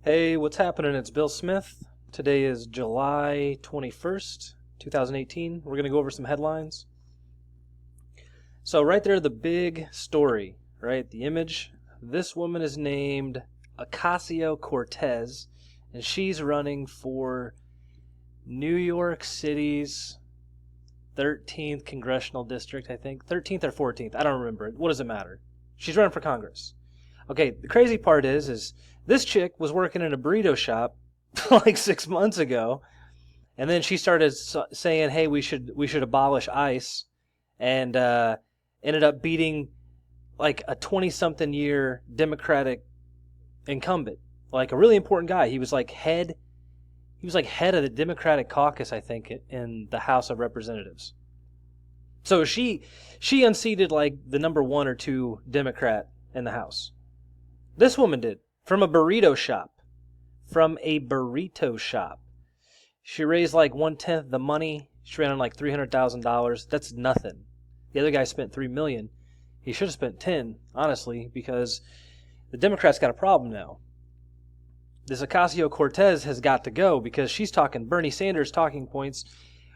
Hey, what's happening? It's Bill Smith. Today is July 21st, 2018. We're going to go over some headlines. So right there, the big story, right? The image. This woman is named Ocasio Cortez, and she's running for New York City's 13th congressional district, I think. 13th or 14th. I don't remember. What does it matter? She's running for Congress. Okay, the crazy part is this chick was working in a burrito shop like 6 months ago, and then she started saying, "Hey, we should abolish ICE," and ended up beating like a 20-something year Democratic incumbent, like a really important guy. He was like head of the Democratic caucus, I think, in the House of Representatives. So she unseated like the number 1 or 2 Democrat in the House. This woman did, from a burrito shop. She raised like 1/10 the money. She ran on like $300,000. That's nothing. The other guy spent $3 million. He should have spent 10, honestly, because the Democrats got a problem now. This Ocasio Cortez has got to go because she's talking Bernie Sanders talking points,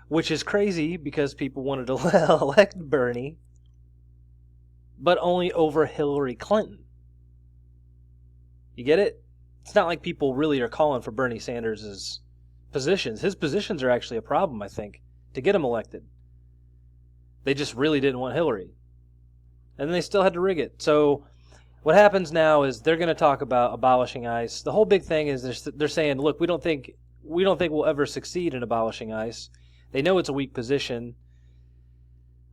which is crazy because people wanted to elect Bernie, but only over Hillary Clinton. You get it? It's not like people really are calling for Bernie Sanders' positions. His positions are actually a problem, I think, to get him elected. They just really didn't want Hillary. And then they still had to rig it. So what happens now is they're going to talk about abolishing ICE. The whole big thing is they're saying, look, we don't think we'll ever succeed in abolishing ICE. They know it's a weak position.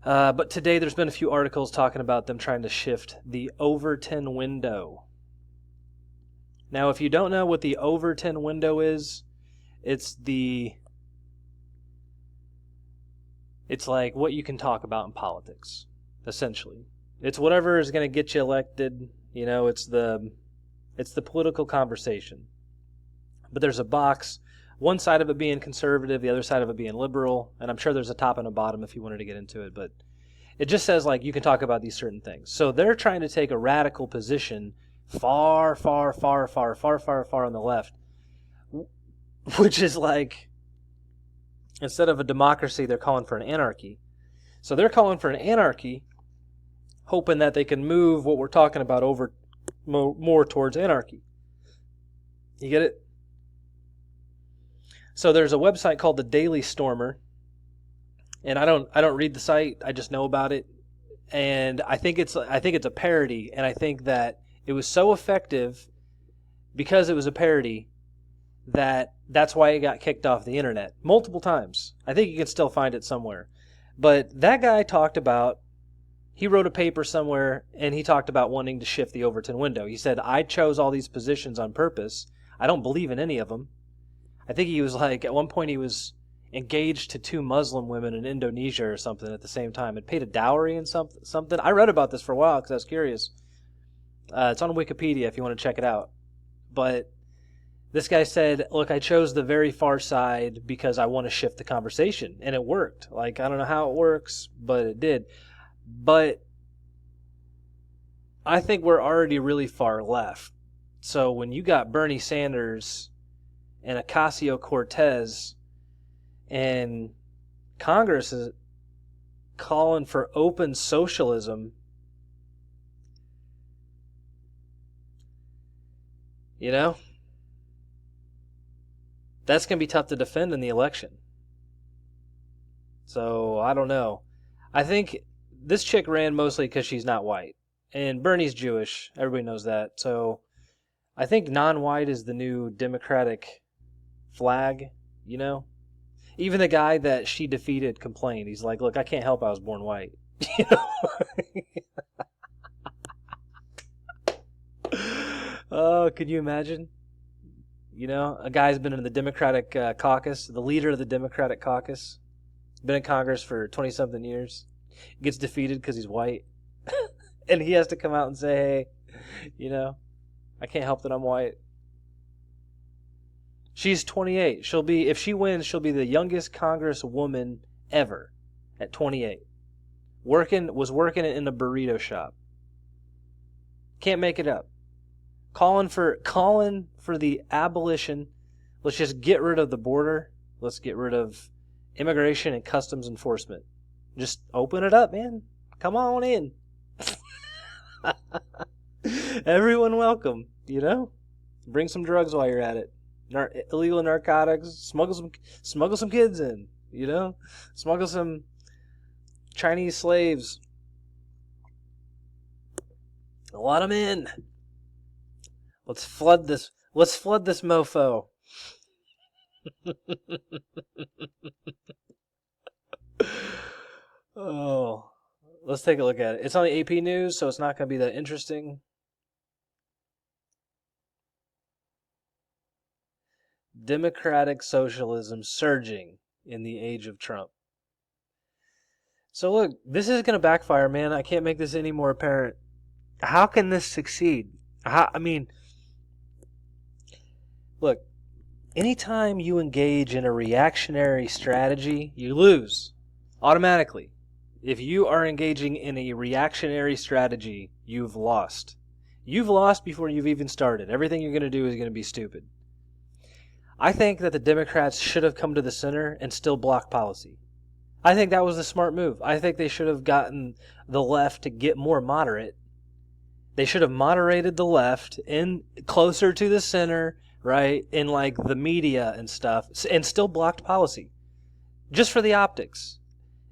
But today there's been a few articles talking about them trying to shift the Overton window. Now, if you don't know what the Overton window is, it's like what you can talk about in politics, essentially. It's whatever is going to get you elected. You know, it's the political conversation. But there's a box, one side of it being conservative, the other side of it being liberal, and I'm sure there's a top and a bottom if you wanted to get into it, but it just says like you can talk about these certain things. So they're trying to take a radical position far on the left, which is like, instead of a democracy, they're calling for an anarchy. So they're calling for an anarchy, hoping that they can move what we're talking about over more towards anarchy. You get it? So there's a website called the Daily Stormer, and I don't read the site. I just know about it, and I think it's a parody, and I think that it was so effective because it was a parody that's why it got kicked off the internet multiple times. I think you can still find it somewhere. But that guy he wrote a paper somewhere and he talked about wanting to shift the Overton window. He said, I chose all these positions on purpose. I don't believe in any of them. I think he was like, at one point he was engaged to 2 Muslim women in Indonesia or something at the same time and paid a dowry and something. I read about this for a while because I was curious. It's on Wikipedia if you want to check it out. But this guy said, look, I chose the very far side because I want to shift the conversation. And it worked. Like, I don't know how it works, but it did. But I think we're already really far left. So when you got Bernie Sanders and Ocasio Cortez and Congress is calling for open socialism, you know, that's going to be tough to defend in the election. So, I don't know. I think this chick ran mostly because she's not white. And Bernie's Jewish. Everybody knows that. So, I think non-white is the new Democratic flag, you know? Even the guy that she defeated complained. He's like, look, I can't help I was born white. You know? Oh, could you imagine? You know, a guy's been in the Democratic caucus, the leader of the Democratic caucus, been in Congress for 20-something years, gets defeated because he's white, and he has to come out and say, hey, you know, I can't help that I'm white. She's 28. If she wins, she'll be the youngest Congresswoman ever at 28. Was working in a burrito shop. Can't make it up. calling for the abolition. Let's just get rid of the border. Let's get rid of immigration and customs enforcement. Just open it up, man. Come on in. Everyone welcome, you know? Bring some drugs while you're at it. Illegal narcotics, smuggle some kids in, you know? Smuggle some Chinese slaves. Let them in. Let's flood this mofo. Oh, let's take a look at it. It's on the AP News, so it's not going to be that interesting. Democratic socialism surging in the age of Trump. So look, this is going to backfire, man. I can't make this any more apparent. How can this succeed? Look, anytime you engage in a reactionary strategy, you lose automatically. If you are engaging in a reactionary strategy, you've lost. You've lost before you've even started. Everything you're going to do is going to be stupid. I think that the Democrats should have come to the center and still block policy. I think that was a smart move. I think they should have gotten the left to get more moderate. They should have moderated the left in closer to the center, right, in like the media and stuff, and still blocked policy. Just for the optics.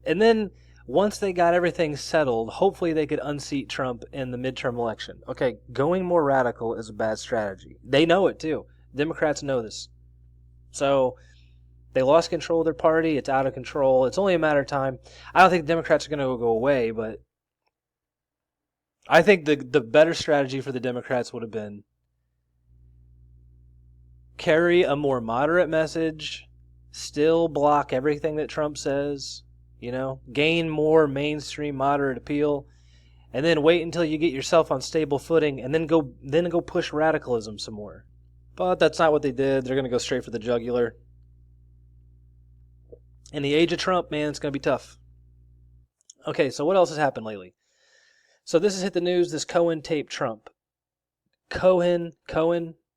And then once they got everything settled, hopefully they could unseat Trump in the midterm election. Okay, going more radical is a bad strategy. They know it too. Democrats know this. So they lost control of their party. It's out of control. It's only a matter of time. I don't think the Democrats are going to go away, but I think the better strategy for the Democrats would have been carry a more moderate message, still block everything that Trump says, you know, gain more mainstream moderate appeal, and then wait until you get yourself on stable footing, and then go push radicalism some more. But that's not what they did. They're going to go straight for the jugular. In the age of Trump, man, it's going to be tough. Okay, so what else has happened lately? So this has hit the news. This Cohen taped Trump. Cohen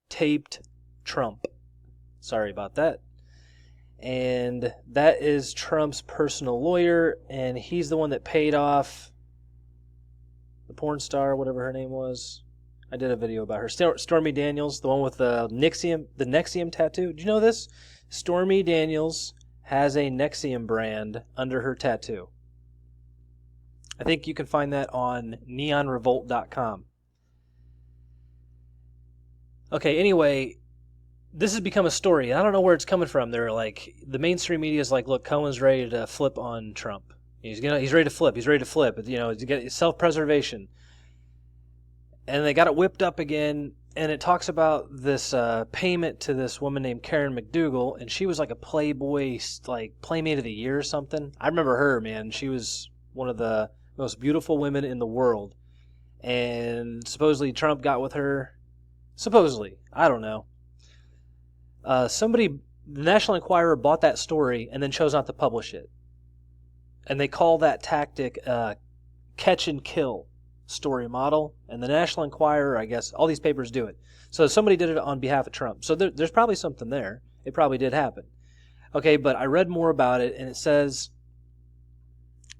taped Trump. Sorry about that. And that is Trump's personal lawyer, and he's the one that paid off the porn star, whatever her name was. I did a video about her. Stormy Daniels, the one with the Nexium tattoo. Do you know this? Stormy Daniels has a Nexium brand under her tattoo. I think you can find that on neonrevolt.com. Okay, anyway, this has become a story. I don't know where it's coming from. They're like, the mainstream media is like, look, Cohen's ready to flip on Trump. He's ready to flip. He's ready to flip. You know, to get self-preservation. And they got it whipped up again, and it talks about this payment to this woman named Karen McDougal, and she was like a Playboy, like Playmate of the Year or something. I remember her, man. She was one of the most beautiful women in the world, and supposedly Trump got with her. Supposedly, I don't know. The National Enquirer bought that story and then chose not to publish it, and they call that tactic catch and kill story model, and the National Enquirer, I guess, all these papers do it. So somebody did it on behalf of Trump. So there's probably something there. It probably did happen. Okay, but I read more about it, and it says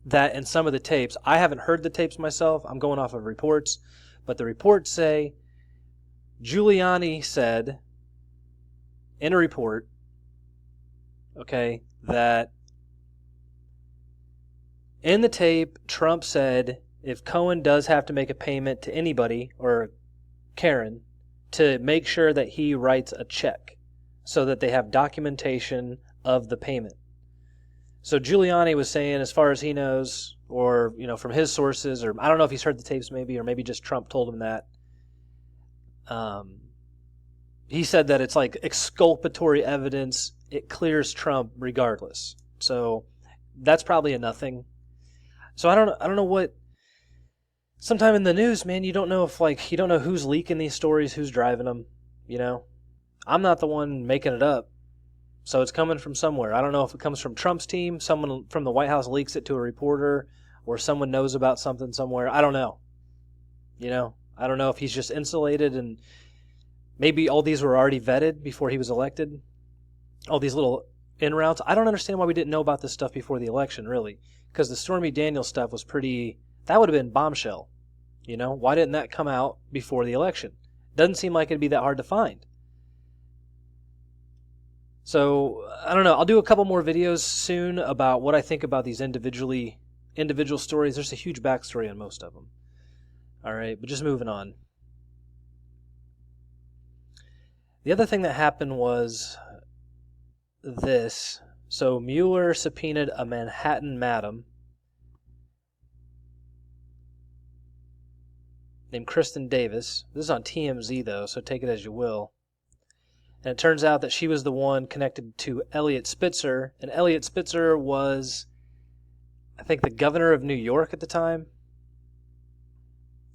that in some of the tapes, I haven't heard the tapes myself, I'm going off of reports, but the reports say Giuliani said in a report, okay, that in the tape, Trump said if Cohen does have to make a payment to anybody, or Karen, to make sure that he writes a check so that they have documentation of the payment. So Giuliani was saying, as far as he knows, or, you know, from his sources, or I don't know if he's heard the tapes maybe, or maybe just Trump told him that. He said that it's like exculpatory evidence. It clears Trump regardless. So that's probably a nothing. So I don't know what. Sometime in the news, man, you don't know you don't know who's leaking these stories, who's driving them, you know? I'm not the one making it up, so it's coming from somewhere. I don't know if it comes from Trump's team, someone from the White House leaks it to a reporter, or someone knows about something somewhere. I don't know. You know? I don't know if he's just insulated and Maybe all these were already vetted before he was elected. All these little in routes. I don't understand why we didn't know about this stuff before the election, really. Because the Stormy Daniels stuff was pretty... That would have been bombshell. You know? Why didn't that come out before the election? Doesn't seem like it'd be that hard to find. So, I don't know. I'll do a couple more videos soon about what I think about these individual stories. There's a huge backstory on most of them. Alright, but just moving on. The other thing that happened was this. So Mueller subpoenaed a Manhattan madam named Kristin Davis. This is on TMZ though, so take it as you will. And it turns out that she was the one connected to Eliot Spitzer, and Eliot Spitzer was, I think, the governor of New York at the time.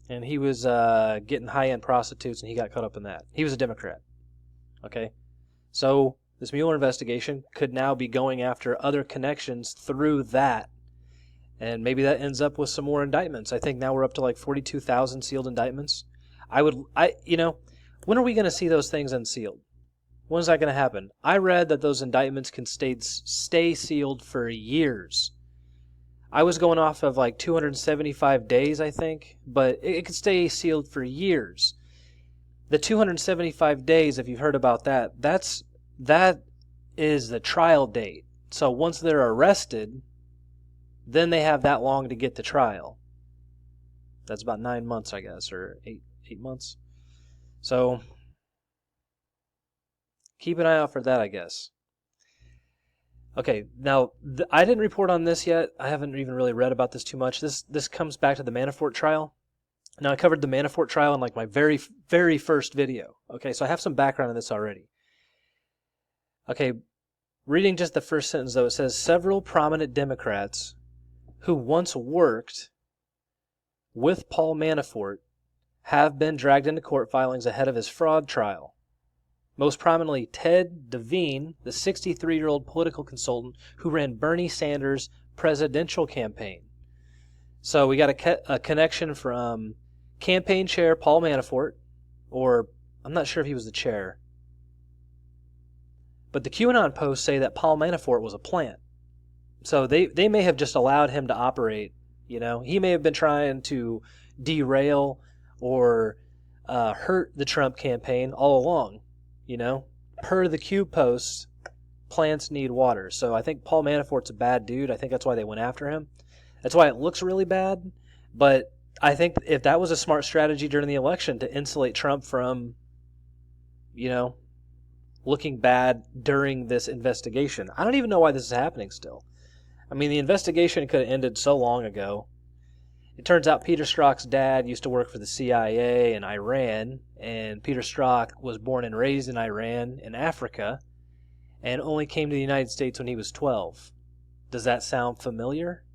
And he was getting high-end prostitutes, and he got caught up in that. He was a Democrat. Okay? So this Mueller investigation could now be going after other connections through that. And maybe that ends up with some more indictments. I think now we're up to like 42,000 sealed indictments. When are we going to see those things unsealed? When is that going to happen? I read that those indictments can stay sealed for years. I was going off of like 275 days, I think, but it could stay sealed for years. The 275 days, if you've heard about that is the trial date. So once they're arrested, then they have that long to get to trial. That's about 9 months, I guess, or 8 months. So keep an eye out for that, I guess. Okay, now, I didn't report on this yet. I haven't even really read about this too much. This comes back to the Manafort trial. Now, I covered the Manafort trial in like my very, very first video. Okay, so I have some background on this already. Okay, reading just the first sentence, though, it says, several prominent Democrats who once worked with Paul Manafort have been dragged into court filings ahead of his fraud trial. Most prominently, Ted Devine, the 63-year-old political consultant who ran Bernie Sanders' presidential campaign. So we got a connection from campaign chair Paul Manafort, or I'm not sure if he was the chair. But the QAnon posts say that Paul Manafort was a plant. So they may have just allowed him to operate. You know, he may have been trying to derail or hurt the Trump campaign all along. You know, per the Q post, plants need water. So I think Paul Manafort's a bad dude. I think that's why they went after him. That's why it looks really bad. But I think if that was a smart strategy during the election to insulate Trump from, looking bad during this investigation. I don't even know why this is happening still. I mean, the investigation could have ended so long ago. It turns out Peter Strzok's dad used to work for the CIA in Iran, and Peter Strzok was born and raised in Iran, in Africa, and only came to the United States when he was 12. Does that sound familiar?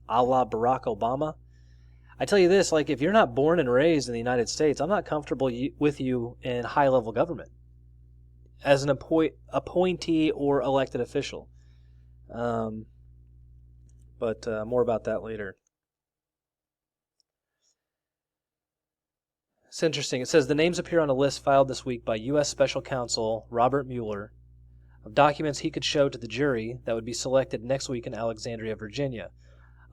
A la Barack Obama? I tell you this, like, if you're not born and raised in the United States, I'm not comfortable with you in high-level government as an appointee or elected official. But more about that later. It's interesting. It says the names appear on a list filed this week by U.S. Special Counsel Robert Mueller of documents he could show to the jury that would be selected next week in Alexandria, Virginia.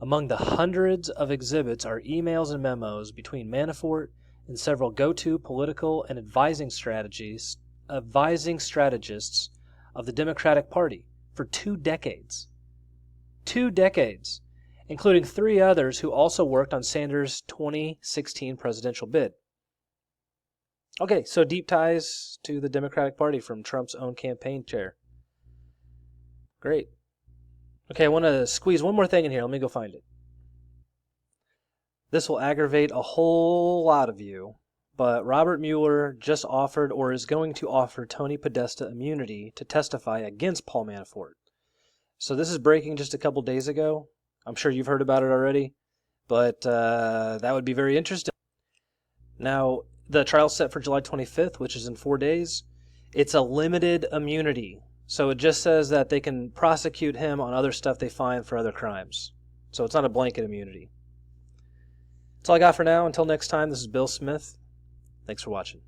Among the hundreds of exhibits are emails and memos between Manafort and several go-to political and advising strategists of the Democratic Party for 2 decades. 2 decades, including 3 others who also worked on Sanders' 2016 presidential bid. Okay, so deep ties to the Democratic Party from Trump's own campaign chair. Great. Okay, I want to squeeze one more thing in here. Let me go find it. This will aggravate a whole lot of you, but Robert Mueller just offered or is going to offer Tony Podesta immunity to testify against Paul Manafort. So this is breaking just a couple days ago. I'm sure you've heard about it already, but that would be very interesting. Now, the trial's set for July 25th, which is in 4 days. It's a limited immunity. So it just says that they can prosecute him on other stuff they find for other crimes. So it's not a blanket immunity. That's all I got for now. Until next time, this is Bill Smith. Thanks for watching.